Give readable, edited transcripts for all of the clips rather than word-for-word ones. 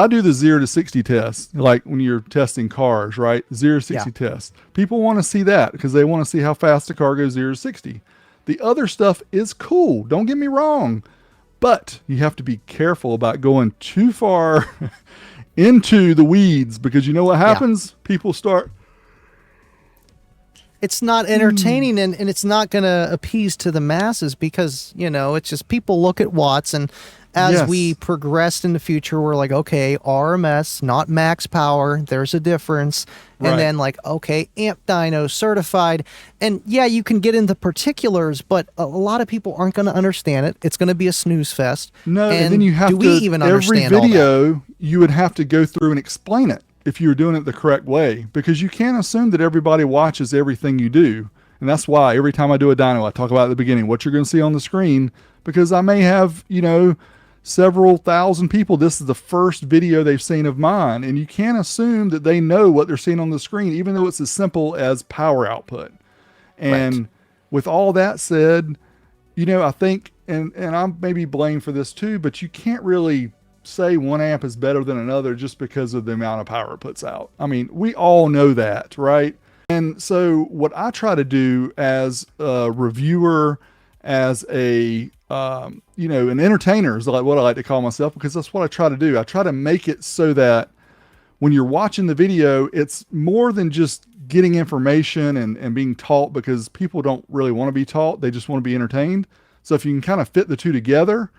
I do the 0 to 60 test, like when you're testing cars, right? 0 to 60 Yeah. test. People want to see that because they want to see how fast a car goes 0 to 60. The other stuff is cool. Don't get me wrong. But you have to be careful about going too far into the weeds because you know what Yeah. happens? People start. It's not entertaining and it's not going to appease to the masses because, it's just people look at watts, and as we Yes. progressed in the future, we're like, okay, RMS, not max power. There's a difference. And Right. then like, okay, amp dyno certified. And yeah, you can get into particulars, but a lot of people aren't going to understand it. It's going to be a snooze fest. No, and then you have do to, we even every understand all that? video, you would have to go through and explain it if you were doing it the correct way because you can't assume that everybody watches everything you do. And that's why every time I do a dyno, I talk about at the beginning what you're going to see on the screen because I may have, several thousand people. This is the first video they've seen of mine. And you can't assume that they know what they're seeing on the screen, even though it's as simple as power output. And Right. with all that said, I think, and I'm maybe blamed for this too, but you can't really say one amp is better than another just because of the amount of power it puts out. I mean, we all know that, right? And so what I try to do as a reviewer, as a, an entertainer is like what I like to call myself because that's what I try to do. I try to make it so that when you're watching the video, it's more than just getting information and being taught because people don't really want to be taught. They just want to be entertained. So if you can kind of fit the two together,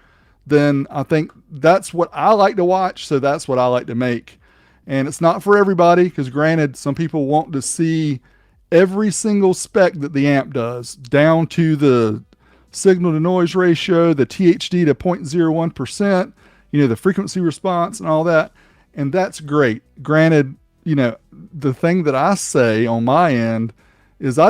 then I think that's what I like to watch. So that's what I like to make. And it's not for everybody because granted, some people want to see every single spec that the amp does down to the signal to noise ratio, the THD to 0.01%, the frequency response and all that. And that's great. Granted, the thing that I say on my end is I